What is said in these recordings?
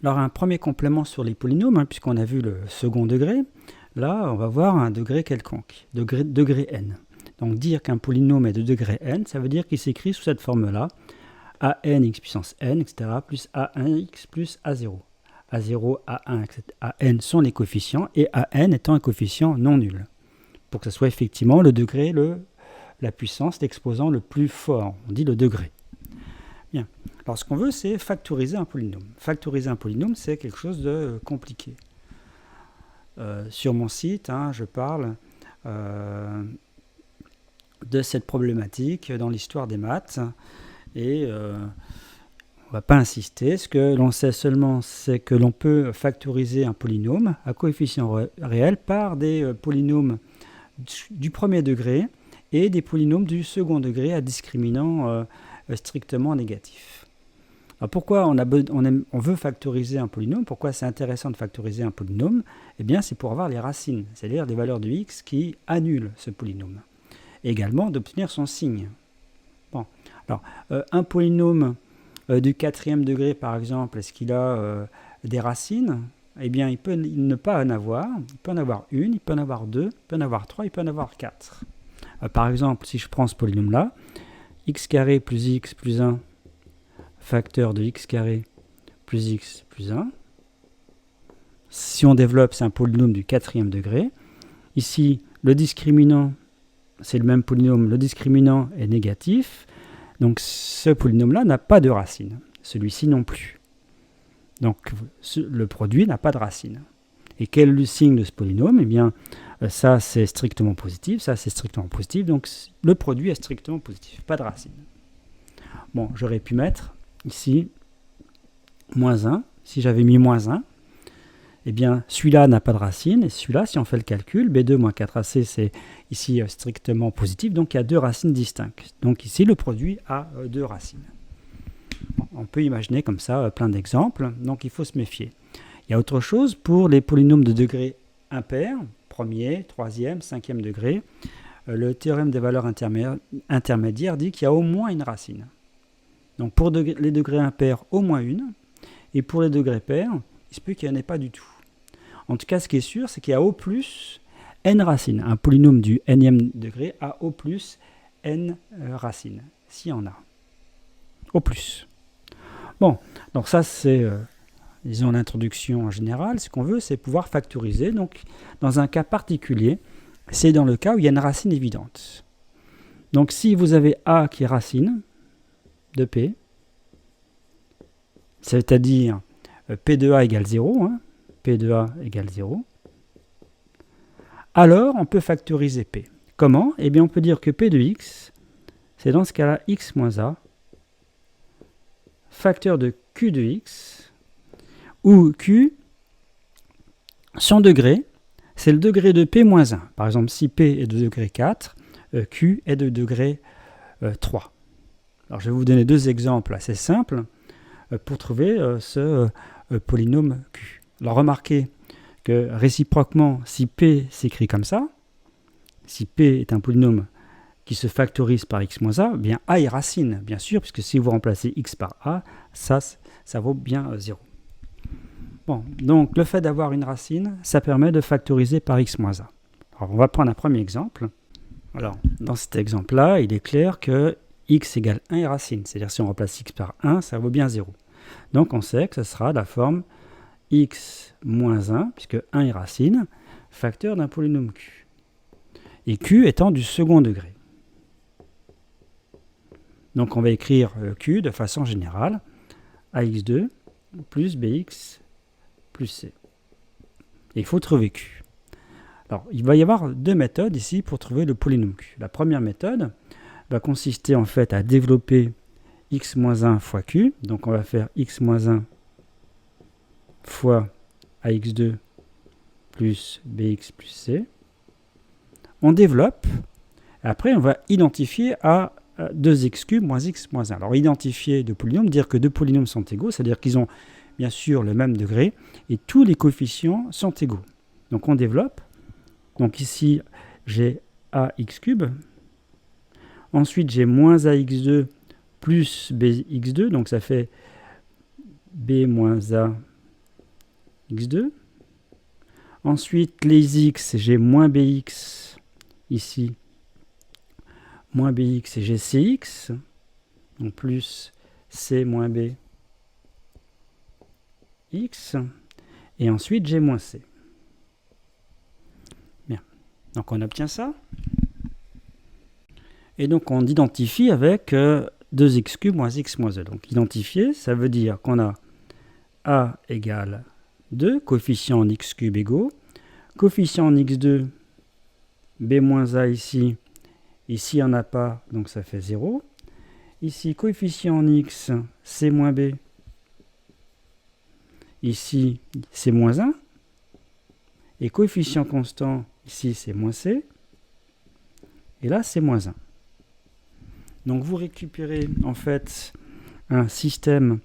Alors un premier complément sur les polynômes, hein, puisqu'on a vu le second degré, là on va voir un degré quelconque, degré n. Donc dire qu'un polynôme est de degré n, ça veut dire qu'il s'écrit sous cette forme-là, ANX puissance n, etc., plus A1x plus A0. A0, A1, etc., AN sont les coefficients, et AN étant un coefficient non nul. Pour que ce soit effectivement le degré, la puissance, l'exposant le plus fort. On dit le degré. Bien. Alors ce qu'on veut, c'est factoriser un polynôme. Factoriser un polynôme, c'est quelque chose de compliqué. Sur mon site, hein, je parle de cette problématique dans l'histoire des maths. Et on ne va pas insister. Ce que l'on sait seulement, c'est que l'on peut factoriser un polynôme à coefficient réel par des polynômes du premier degré et des polynômes du second degré à discriminant strictement négatif. Alors pourquoi on veut factoriser un polynôme? Pourquoi c'est intéressant de factoriser un polynôme? Eh bien, c'est pour avoir les racines, c'est-à-dire les valeurs de x qui annulent ce polynôme. Et également d'obtenir son signe. Bon. Alors, un polynôme du quatrième degré, par exemple, est-ce qu'il a des racines? Eh bien, il peut ne pas en avoir. Il peut en avoir une, il peut en avoir deux, il peut en avoir trois, il peut en avoir quatre. Par exemple, si je prends ce polynôme-là, x carré plus x plus 1, facteur de x carré plus x plus 1. Si on développe, c'est un polynôme du quatrième degré. Ici, le discriminant, c'est le même polynôme, le discriminant est négatif. Donc ce polynôme-là n'a pas de racine. Celui-ci non plus. Donc le produit n'a pas de racine. Et quel est le signe de ce polynôme? Eh bien, ça c'est strictement positif, ça c'est strictement positif. Donc le produit est strictement positif, pas de racine. Bon, j'aurais pu mettre ici moins 1. Si j'avais mis moins 1, eh bien celui-là n'a pas de racine. Et celui-là, si on fait le calcul, B2 moins 4AC, c'est ici strictement positif. Donc il y a deux racines distinctes. Donc ici, le produit a deux racines. Bon, on peut imaginer comme ça plein d'exemples. Donc il faut se méfier. Il y a autre chose pour les polynômes de degré impair, premier, troisième, cinquième degré. Le théorème des valeurs intermédiaires dit qu'il y a au moins une racine. Donc pour les degrés impairs, au moins une. Et pour les degrés pairs, il se peut qu'il n'y en ait pas du tout. En tout cas, ce qui est sûr, c'est qu'il y a au plus n racines. Un polynôme du nème degré a au plus n racines, s'il y en a. Au plus. Bon, donc ça c'est, disons, l'introduction en général. Ce qu'on veut, c'est pouvoir factoriser. Donc, dans un cas particulier, c'est dans le cas où il y a une racine évidente. Donc, si vous avez a qui est racine de p, c'est-à-dire p de a égale 0, hein, p de a égale 0, alors on peut factoriser p. Comment? Eh bien, on peut dire que p de x, c'est dans ce cas-là x moins a, facteur de q de x, où q, son degré, c'est le degré de p moins 1. Par exemple, si p est de degré 4, q est de degré 3. Alors, je vais vous donner deux exemples assez simples pour trouver ce polynôme q. Alors, remarquez que réciproquement, si p s'écrit comme ça, si p est un polynôme qui se factorise par x moins a, bien a est racine, bien sûr, puisque si vous remplacez x par a, ça vaut bien 0. Bon, donc le fait d'avoir une racine, ça permet de factoriser par x moins a. Alors on va prendre un premier exemple. Alors, dans cet exemple-là, il est clair que x égale 1 est racine, c'est-à-dire si on remplace x par 1, ça vaut bien 0. Donc on sait que ce sera la forme x moins 1, puisque 1 est racine, facteur d'un polynôme q. Et q étant du second degré. Donc on va écrire q de façon générale, ax2 plus bx plus c. Et il faut trouver q. Alors il va y avoir deux méthodes ici pour trouver le polynôme q. La première méthode va consister en fait à développer x-1 fois q. Donc on va faire x-1 fois ax2 plus bx plus c. On développe, après on va identifier à 2x cube moins x moins 1. Alors identifier deux polynômes, dire que deux polynômes sont égaux, c'est-à-dire qu'ils ont bien sûr le même degré, et tous les coefficients sont égaux. Donc on développe. Donc ici, j'ai ax cube. Ensuite, j'ai moins ax2 plus bx2, donc ça fait b moins a x2. Ensuite, les x, j'ai moins bx ici, moins bx et j'ai cx, donc plus c moins b x, et ensuite j'ai moins c. Bien, donc on obtient ça. Et donc on identifie avec 2x cube moins x moins e. Donc identifier, ça veut dire qu'on a a égale 2, coefficient en x cube égaux, coefficient en x2, b moins a ici, ici il n'y en a pas, donc ça fait 0. Ici, coefficient en x, c moins b, ici c'est moins 1, et coefficient constant, ici c'est moins c, et là c'est moins 1. Donc vous récupérez en fait un système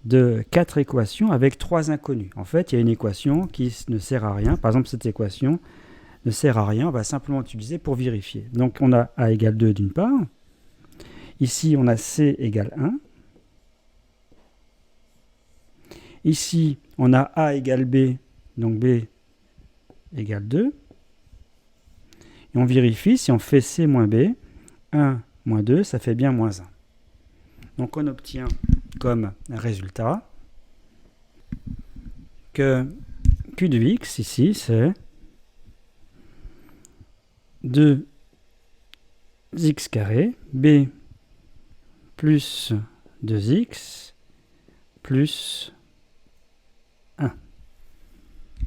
de 4 équations avec 3 inconnues. En fait, il y a une équation qui ne sert à rien. Par exemple, cette équation ne sert à rien. On va simplement l'utiliser pour vérifier. Donc, on a a égale 2 d'une part. Ici, on a c égale 1. Ici, on a a égale b. Donc, b égale 2. Et on vérifie si on fait c moins b. 1 moins 2, ça fait bien moins 1. Donc, on obtient comme résultat que Q de x, ici, c'est 2x carré, b plus 2x plus 1.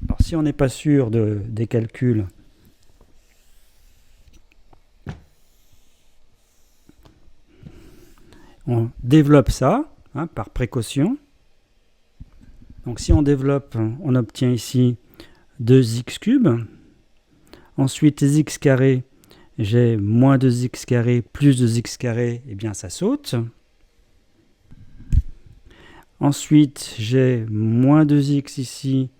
Alors, si on n'est pas sûr des calculs, on développe ça par précaution. Donc si on développe, on obtient ici 2x cube. Ensuite, x carré, j'ai moins 2x carré plus 2x carré, et bien ça saute. Ensuite, j'ai moins 2x ici,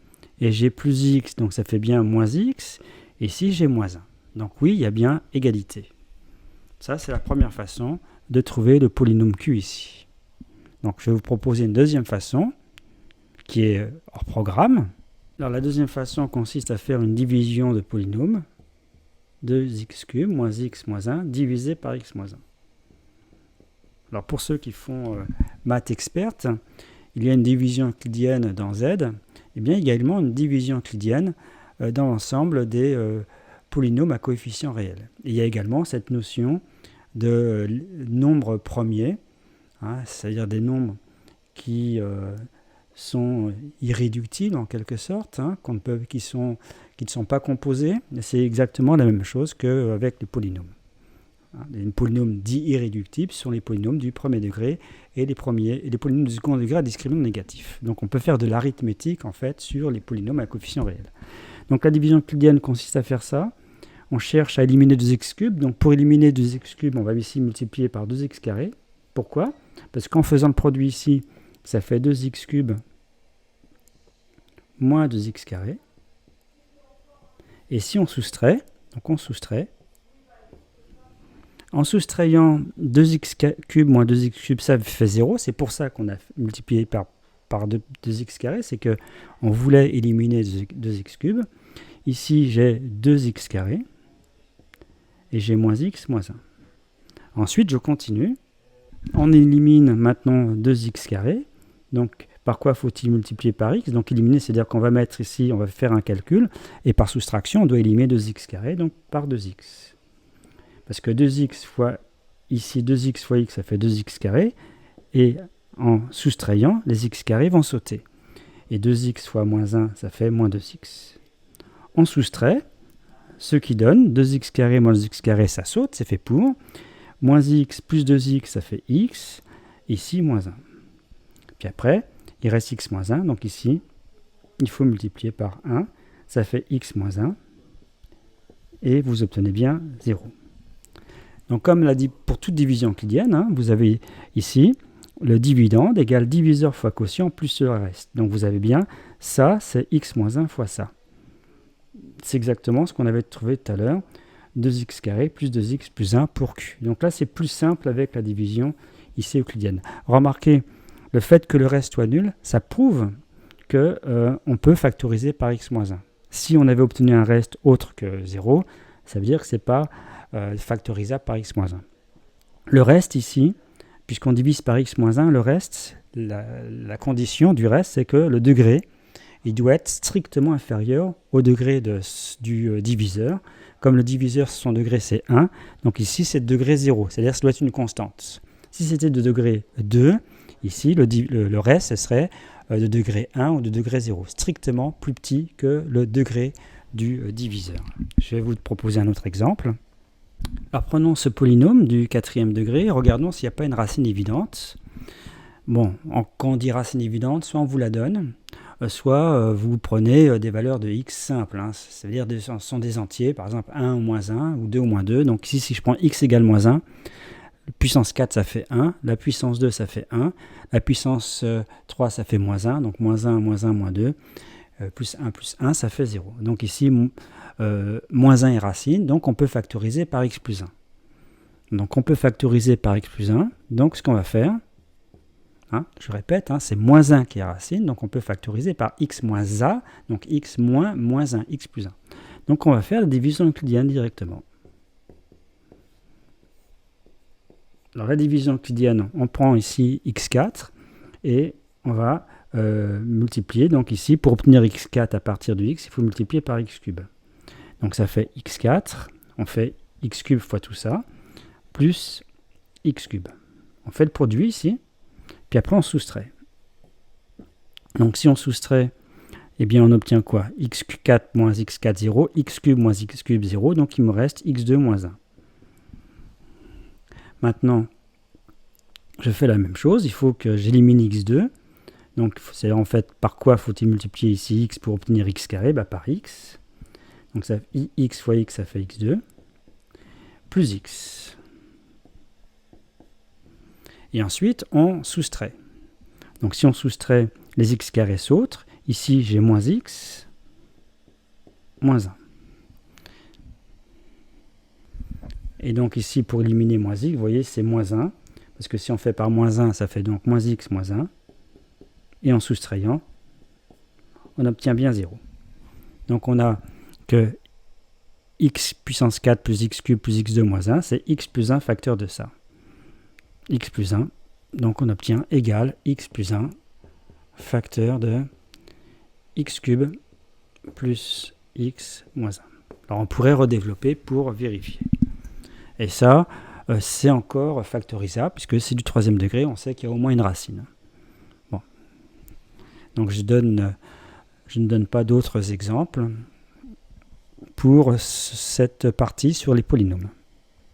et j'ai plus x, donc ça fait bien moins x. Et ici, j'ai moins 1. Donc oui, il y a bien égalité. Ça, c'est la première façon de trouver le polynôme Q ici. Donc je vais vous proposer une deuxième façon, qui est hors programme. Alors la deuxième façon consiste à faire une division de polynôme, 2x cube moins x moins 1 divisé par x moins 1. Alors pour ceux qui font maths experte, il y a une division euclidienne dans Z, et bien également une division euclidienne dans l'ensemble des polynômes à coefficient réel. Et il y a également cette notion de nombre premier, c'est-à-dire des nombres qui sont irréductibles en quelque sorte, qui ne sont pas composés. C'est exactement la même chose qu'avec les polynômes. Les polynômes dits irréductibles sont les polynômes du premier degré et les polynômes du second degré à discriminant négatif. Donc on peut faire de l'arithmétique en fait sur les polynômes à coefficient réel. Donc la division euclidienne consiste à faire ça. On cherche à éliminer 2x cube. Donc pour éliminer 2x cube, on va ici multiplier par 2x carré. Pourquoi ? Parce qu'en faisant le produit ici, ça fait 2x cube moins 2x carré. Et si on soustrait, donc on soustrait, en soustrayant 2x cube moins 2x cube, ça fait 0. C'est pour ça qu'on a multiplié par 2x carré, c'est qu'on voulait éliminer 2x cube. Ici, j'ai 2x carré et j'ai moins x moins 1. Ensuite, je continue. On élimine maintenant 2x carré. Donc, par quoi faut-il multiplier par x? Donc, éliminer, c'est-à-dire qu'on va mettre ici, on va faire un calcul, et par soustraction, on doit éliminer 2x carré, donc par 2x. Parce que 2x fois ici, 2x fois x, ça fait 2x carré, et en soustrayant, les x carrés vont sauter. Et 2x fois moins 1, ça fait moins 2x. On soustrait, ce qui donne 2x carré moins 2x carré, ça saute, c'est fait pour. Moins x plus 2x, ça fait x. Ici, moins 1. Puis après, il reste x moins 1. Donc ici, il faut multiplier par 1. Ça fait x moins 1. Et vous obtenez bien 0. Donc comme l'a dit pour toute division euclidienne, vous avez ici le dividende égale diviseur fois quotient plus le reste. Donc vous avez bien ça, c'est x moins 1 fois ça. C'est exactement ce qu'on avait trouvé tout à l'heure. 2x carré plus 2x plus 1 pour q. Donc là, c'est plus simple avec la division ici euclidienne. Remarquez, le fait que le reste soit nul, ça prouve qu'on peut factoriser par x moins 1. Si on avait obtenu un reste autre que 0, ça veut dire que ce n'est pas factorisable par x moins 1. Le reste ici, puisqu'on divise par x moins 1, le reste, la condition du reste, c'est que le degré, il doit être strictement inférieur au degré du diviseur. Comme le diviseur, son degré, c'est 1, donc ici, c'est degré 0, c'est-à-dire que ça doit être une constante. Si c'était de degré 2, ici, le reste, ce serait de degré 1 ou de degré 0, strictement plus petit que le degré du diviseur. Je vais vous proposer un autre exemple. Alors prenons ce polynôme du 4e degré, regardons s'il n'y a pas une racine évidente. Bon, quand on dit racine évidente, soit on vous la donne, soit vous prenez des valeurs de x simples, hein, c'est-à-dire ce sont des entiers, par exemple 1 ou moins 1, ou 2 ou moins 2. Donc ici, si je prends x égale moins 1, puissance 4, ça fait 1, la puissance 2, ça fait 1, la puissance 3, ça fait moins 1, donc moins 1, moins 2, plus 1, ça fait 0. Donc ici, moins 1 est racine, donc on peut factoriser par x plus 1. Donc on peut factoriser par x plus 1, donc ce qu'on va faire, hein, je répète, hein, c'est moins 1 qui est racine, donc on peut factoriser par x moins a, donc x moins 1, x plus 1. Donc on va faire la division euclidienne directement. Alors la division euclidienne, on prend ici x4 et on va multiplier. Donc ici, pour obtenir x4 à partir de x, il faut multiplier par x cube. Donc ça fait x4, on fait x cube fois tout ça, plus x cube. On fait le produit ici, puis après on soustrait. Donc si on soustrait, eh bien on obtient quoi? x4 moins x4, 0, x cube moins x cube, 0, donc il me reste x2 moins 1. Maintenant, je fais la même chose, il faut que j'élimine x2. Donc, c'est en fait par quoi faut-il multiplier ici x pour obtenir x carré? Par x. Donc, ça, x fois x, ça fait x2, plus x. Et ensuite, on soustrait. Donc, si on soustrait, les x carrés sautent. Ici, j'ai moins x, moins 1. Et donc ici, pour éliminer moins x, vous voyez, c'est moins 1. Parce que si on fait par moins 1, ça fait donc moins x moins 1. Et en soustrayant, on obtient bien 0. Donc on a que x puissance 4 plus x cube plus x2 moins 1, c'est x plus 1 facteur de ça. X plus 1, donc on obtient égal x plus 1 facteur de x cube plus x moins 1. Alors on pourrait redévelopper pour vérifier. Et ça, c'est encore factorisable, puisque c'est du 3e degré, on sait qu'il y a au moins une racine. Bon. Donc je ne donne pas d'autres exemples pour cette partie sur les polynômes.